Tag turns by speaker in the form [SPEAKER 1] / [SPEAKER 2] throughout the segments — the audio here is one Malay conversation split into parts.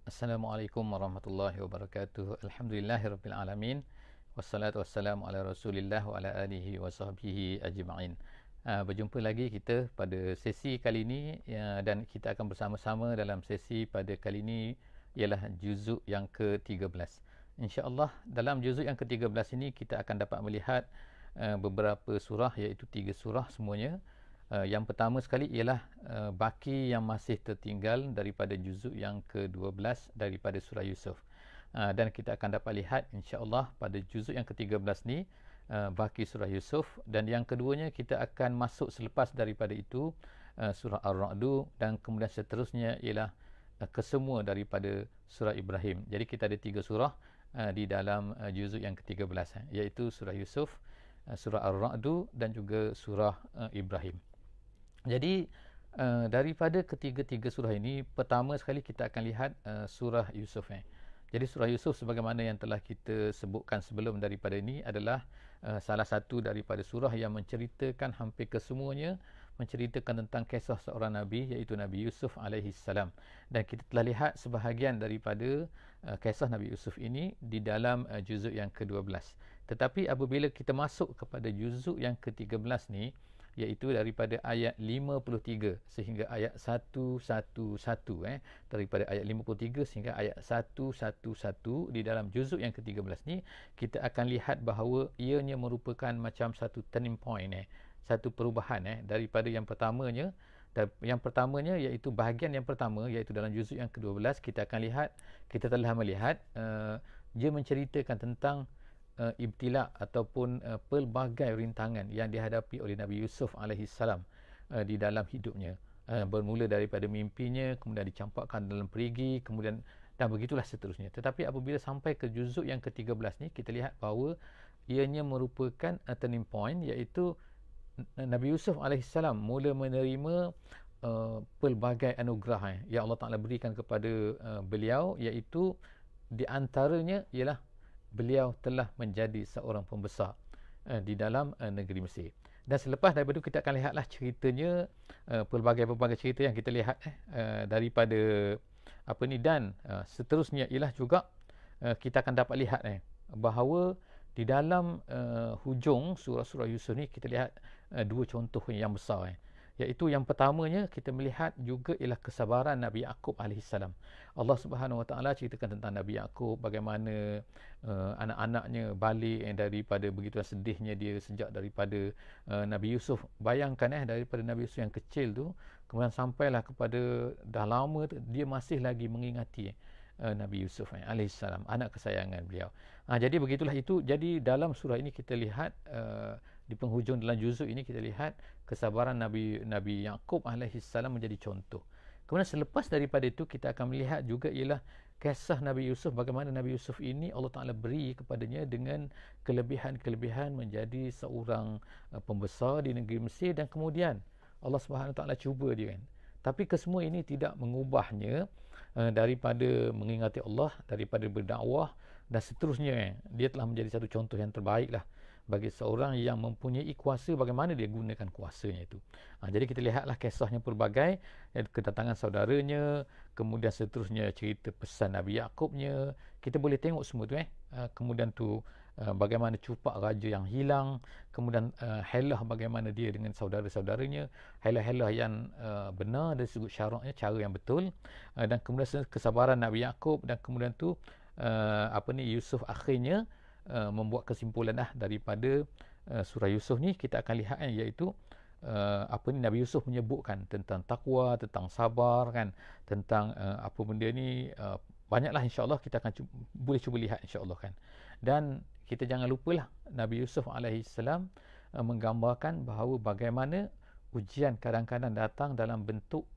[SPEAKER 1] Assalamualaikum warahmatullahi wabarakatuh. Alhamdulillahirabbil alamin. Wassalatu wassalamu ala Rasulillah wa ala alihi wa sahbihi ajma'in. Berjumpa lagi kita pada sesi kali ini dan kita akan bersama-sama dalam sesi pada kali ini ialah juzuk yang ke-13. Insya-Allah dalam juzuk yang ke-13 ini kita akan dapat melihat beberapa surah, iaitu 3 surah semuanya. Yang pertama sekali ialah baki yang masih tertinggal daripada juzuk yang ke-12 daripada surah Yusuf. Dan kita akan dapat lihat insya-Allah pada juzuk yang ke-13 ni baki surah Yusuf, dan yang keduanya kita akan masuk selepas daripada itu surah Ar-Ra'd, dan kemudian seterusnya ialah kesemua daripada surah Ibrahim. Jadi kita ada 3 surah di dalam juzuk yang ke-13, iaitu surah Yusuf, surah Ar-Ra'd dan juga surah Ibrahim. Jadi daripada ketiga-tiga surah ini, pertama sekali kita akan lihat surah Yusuf. Jadi surah Yusuf sebagaimana yang telah kita sebutkan sebelum daripada ini adalah salah satu daripada surah yang menceritakan hampir kesemuanya, menceritakan tentang kisah seorang Nabi, iaitu Nabi Yusuf alaihissalam. Dan kita telah lihat sebahagian daripada kisah Nabi Yusuf ini di dalam juzuk yang ke-12. Tetapi apabila kita masuk kepada juzuk yang ke-13 ni, iaitu daripada ayat 53 sehingga ayat 111, daripada ayat 53 sehingga ayat 111 di dalam juzuk yang ke-13 ni, kita akan lihat bahawa ianya merupakan macam satu turning point, satu perubahan daripada yang pertamanya. Yang pertamanya iaitu bahagian yang pertama, iaitu dalam juzuk yang ke-12 kita akan lihat, kita telah melihat dia menceritakan tentang ibtila ataupun pelbagai rintangan yang dihadapi oleh Nabi Yusuf alaihissalam di dalam hidupnya, bermula daripada mimpinya, kemudian dicampakkan dalam perigi, kemudian dan begitulah seterusnya. Tetapi apabila sampai ke juzuk yang ke-13 ni, kita lihat bahawa ianya merupakan turning point, iaitu Nabi Yusuf alaihissalam mula menerima pelbagai anugerah yang Allah Ta'ala berikan kepada beliau, iaitu di antaranya ialah beliau telah menjadi seorang pembesar di dalam negeri Mesir. Dan selepas daripada itu kita akan lihatlah ceritanya, pelbagai-pelbagai cerita yang kita lihat daripada apa ni, dan seterusnya ialah juga kita akan dapat lihat bahawa di dalam hujung surah-surah Yusuf ni kita lihat dua contoh yang besar, iaitu yang pertamanya kita melihat juga ialah kesabaran Nabi Yaqub alaihissalam. Allah Subhanahu Wa Taala ceritakan tentang Nabi Yaqub, bagaimana anak-anaknya balik daripada begitu sedihnya dia sejak daripada Nabi Yusuf. Bayangkan daripada Nabi Yusuf yang kecil tu, kemudian sampailah kepada dah lama tu, dia masih lagi mengingati Nabi Yusuf alaihissalam, anak kesayangan beliau. Jadi begitulah itu. Jadi dalam surah ini kita lihat di penghujung dalam juzuk ini kita lihat kesabaran Nabi Yaqub alaihissalam menjadi contoh. Kemudian selepas daripada itu kita akan melihat juga ialah kisah Nabi Yusuf, bagaimana Nabi Yusuf ini Allah Ta'ala beri kepadanya dengan kelebihan-kelebihan menjadi seorang pembesar di negeri Mesir, dan kemudian Allah Subhanahu Wa Ta'ala cuba dia Tapi kesemua ini tidak mengubahnya daripada mengingati Allah, daripada berdakwah dan seterusnya. Dia telah menjadi satu contoh yang terbaik lah bagi seorang yang mempunyai kuasa, bagaimana dia gunakan kuasanya itu. Jadi kita lihatlah kisahnya pelbagai, kedatangan saudaranya, kemudian seterusnya cerita pesan Nabi Yaqubnya, kita boleh tengok semua tu kemudian tu bagaimana cupak raja yang hilang, kemudian helah bagaimana dia dengan saudara-saudaranya, helah-helah yang benar dari sudut syaraknya, cara yang betul, dan kemudian kesabaran Nabi Yaqub, dan kemudian tu Yusuf akhirnya membuat kesimpulan daripada surah Yusuf ni. Kita akan lihat iaitu Nabi Yusuf menyebutkan tentang takwa, tentang sabar tentang apa benda ni, banyaklah insya-Allah kita akan boleh cuba lihat insya-Allah Dan kita jangan lupalah Nabi Yusuf alaihissalam menggambarkan bahawa bagaimana ujian kadang-kadang datang dalam bentuk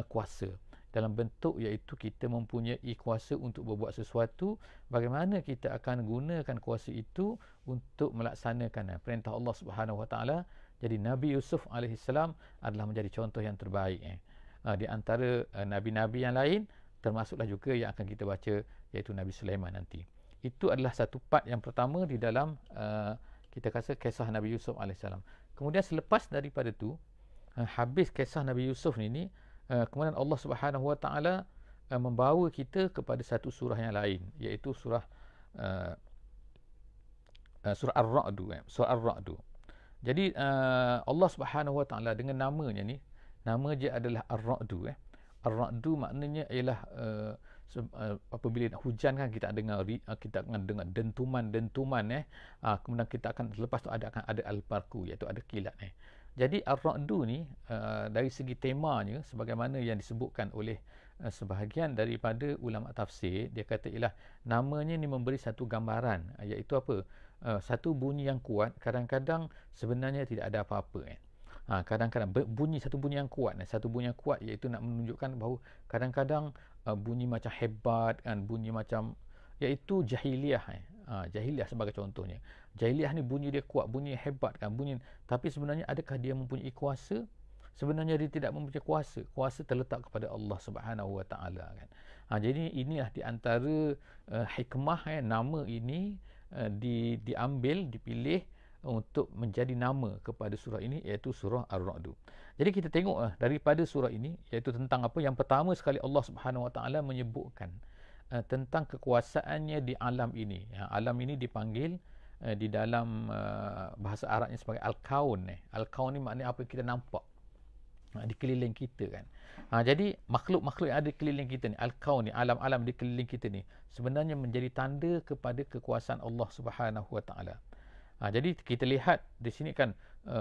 [SPEAKER 1] kuasa, dalam bentuk iaitu kita mempunyai kuasa untuk berbuat sesuatu, bagaimana kita akan gunakan kuasa itu untuk melaksanakan perintah Allah Subhanahu Wa Taala. Jadi Nabi Yusuf alaihissalam adalah menjadi contoh yang terbaik di antara nabi-nabi yang lain, termasuklah juga yang akan kita baca iaitu Nabi Sulaiman nanti. Itu adalah satu part yang pertama di dalam kita kata kisah Nabi Yusuf alaihissalam. Kemudian selepas daripada itu, habis kisah Nabi Yusuf ni, kemudian Allah Subhanahu Wa Taala membawa kita kepada satu surah yang lain, iaitu surah uh, surah Ar-Ra'd, surah Ar-Ra'd. Jadi Allah Subhanahu Wa Taala dengan namanya ni, nama dia adalah Ar-Ra'd. Ar-Ra'd maknanya ialah apabila hujan kan kita dengar dentuman kemudian kita akan lepas tu akan ada al-barqu, iaitu ada kilat. Jadi Ar-Ra'd ni dari segi temanya sebagaimana yang disebutkan oleh sebahagian daripada ulama tafsir, dia kata ialah namanya ni memberi satu gambaran, iaitu apa? Satu bunyi yang kuat kadang-kadang sebenarnya tidak ada apa-apa kadang-kadang satu bunyi yang kuat iaitu nak menunjukkan bahawa kadang-kadang bunyi macam hebat kan, bunyi macam iaitu jahiliyah jahiliyah sebagai contohnya. Jahiliyah ni bunyi dia kuat, bunyi hebat kan, bunyi, tapi sebenarnya adakah dia mempunyai kuasa? Sebenarnya dia tidak mempunyai kuasa. Kuasa terletak kepada Allah Subhanahu Wa Taala kan. Jadi inilah di antara hikmah nama ini diambil, dipilih untuk menjadi nama kepada surah ini, iaitu surah Ar-Ra'd. Jadi kita tengok daripada surah ini, iaitu tentang apa? Yang pertama sekali Allah Subhanahu Wa Taala menyebutkan tentang kekuasaannya di alam ini. Alam ini dipanggil di dalam bahasa Arabnya sebagai Al-Kaun. Al-Kaun ni maknanya apa yang kita nampak di keliling kita kan. Jadi makhluk-makhluk yang ada di keliling kita ni, Al-Kaun ni, alam-alam di keliling kita ni, sebenarnya menjadi tanda kepada kekuasaan Allah Subhanahu Wa Taala. Jadi kita lihat di sini kan,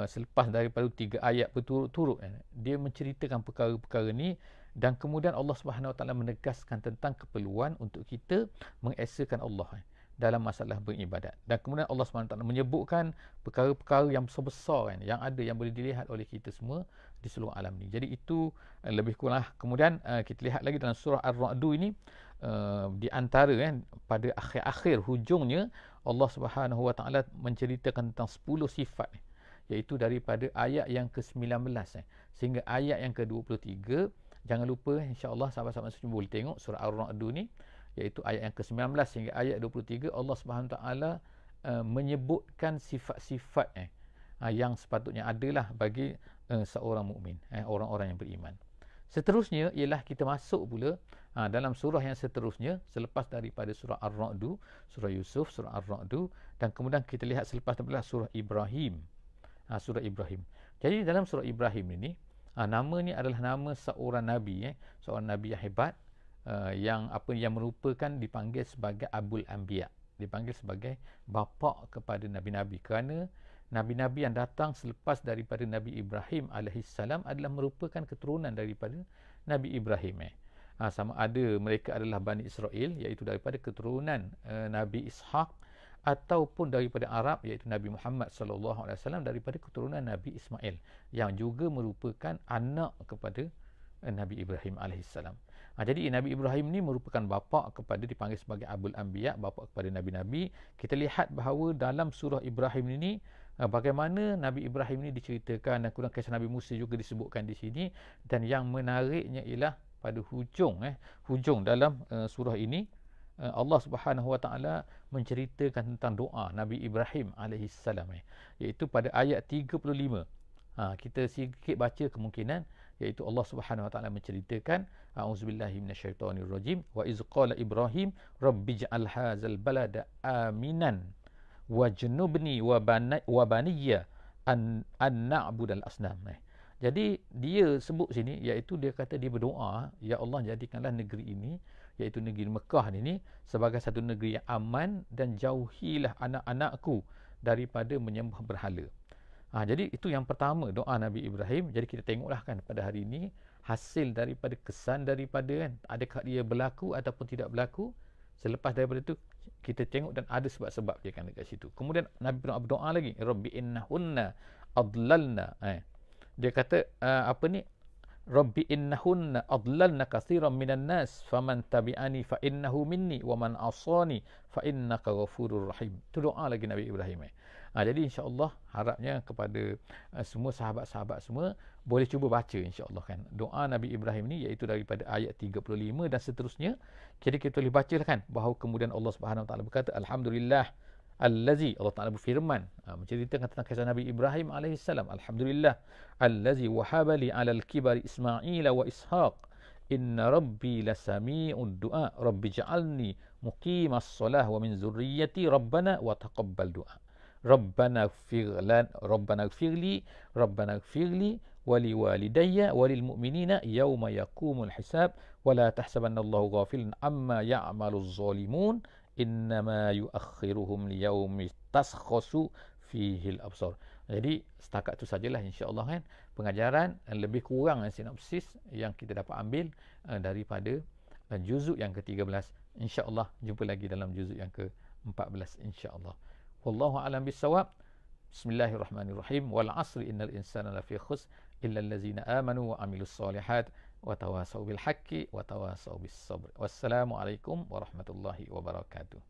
[SPEAKER 1] selepas daripada 3 ayat berturut-turut dia menceritakan perkara-perkara ni, dan kemudian Allah Subhanahu Wa Taala menegaskan tentang keperluan untuk kita mengesakan Allah dalam masalah beribadat. Dan kemudian Allah SWT menyebutkan perkara-perkara yang besar-besar yang ada, yang boleh dilihat oleh kita semua di seluruh alam ni. Jadi itu lebih kurang. Kemudian kita lihat lagi dalam surah Ar-Ra'd ini, di antara pada akhir-akhir hujungnya Allah Subhanahu Wa Taala menceritakan tentang 10 sifat, iaitu daripada ayat yang ke-19 sehingga ayat yang ke-23. Jangan lupa, insya-Allah sahabat-sahabat semua boleh tengok surah Ar-Ra'd ni, iaitu ayat yang ke-19 hingga ayat 23. Allah Subhanahu Taala menyebutkan sifat-sifat yang sepatutnya adalah bagi seorang mukmin, orang-orang yang beriman. Seterusnya ialah kita masuk pula dalam surah yang seterusnya selepas daripada surah Ar-Ra'd, surah Yusuf, surah Ar-Ra'd, dan kemudian kita lihat selepas daripada surah Ibrahim. Surah Ibrahim. Jadi dalam surah Ibrahim ini, nama ni adalah nama seorang nabi, seorang nabi yang hebat, yang merupakan dipanggil sebagai Abul Anbiya, dipanggil sebagai bapa kepada nabi-nabi, kerana nabi-nabi yang datang selepas daripada Nabi Ibrahim alaihissalam adalah merupakan keturunan daripada Nabi Ibrahim. Sama ada mereka adalah Bani Israel, iaitu daripada keturunan Nabi Ishaq, ataupun daripada Arab, iaitu Nabi Muhammad sallallahu alaihi wasallam daripada keturunan Nabi Ismail, yang juga merupakan anak kepada Nabi Ibrahim alaihissalam. Jadi Nabi Ibrahim ni merupakan bapa kepada, dipanggil sebagai Abul Anbiya, bapa kepada nabi-nabi. Kita lihat bahawa dalam surah Ibrahim ini, bagaimana Nabi Ibrahim ini diceritakan, dan kemudian kisah Nabi Musa juga disebutkan di sini. Dan yang menariknya ialah pada hujung dalam surah ini, Allah Subhanahu Wa Taala menceritakan tentang doa Nabi Ibrahim alaihissalam, iaitu pada ayat 35. Kita sikit baca kemungkinan, iaitu Allah Subhanahu Wa Taala menceritakan, a'udzubillahi minasyaitonirrajim, wa iz qala Ibrahim rabbij'al hadzal balada aminan wajnubni wa baniyya an na'budal asnam. Jadi dia sebut sini, iaitu dia kata dia berdoa, ya Allah, jadikanlah negeri ini, iaitu negeri Mekah ini, sebagai satu negeri yang aman, dan jauhilah anak-anakku daripada menyembah berhala. Jadi itu yang pertama, doa Nabi Ibrahim. Jadi kita tengoklah kan pada hari ini, hasil daripada kesan daripada adakah dia berlaku ataupun tidak berlaku. Selepas daripada itu kita tengok, dan ada sebab-sebab dia kan dekat situ. Kemudian Nabi berdoa lagi, Rabbi innahunna adlalna. Dia kata Rabbi innahunna adlalna katsiran minan nas faman tabi'ani fa innahu minni wa man asani fa innaka ghafurur rahim. Itu doa lagi Nabi Ibrahim. Jadi insya-Allah harapnya kepada semua sahabat-sahabat semua boleh cuba baca insya-Allah kan doa Nabi Ibrahim ni, iaitu daripada ayat 35 dan seterusnya. Jadi kita boleh bacalah kan bahawa kemudian Allah Subhanahu Wa Taala berkata, alhamdulillah allazi, Allah Taala berfirman menceritakan tentang kisah Nabi Ibrahim alaihissalam, alhamdulillah allazi wahaba li 'alal kibari Ismail wa Ishaq inna rabbi lasami'ud du'a rabbi ja'alni muqimas shalah wa min zurriyyati rabbana wa taqabbal du'a. Rabbana ighfirli wa liwalidayya wa lil mu'minina yawma yaqumul hisab wa la tahsabanallahu ghafilan amma ya'maluz zalimun innama yuakhiruhum liyaumin taskhasu fihil absar. Jadi setakat itu sajalah insya-Allah kan pengajaran lebih kurang sinopsis yang kita dapat ambil daripada juzuk yang ke-13. Insya-Allah jumpa lagi dalam juzuk yang ke-14 insya-Allah. Wallahu a'lam bissawab. Bismillahirrahmanirrahim. Wal 'asri innal insana lafi khusr illa allazina amanu wa 'amilus solihat wa tawasaw bil haqqi wa tawasaw bis sabr. Wassalamualaikum warahmatullahi wabarakatuh.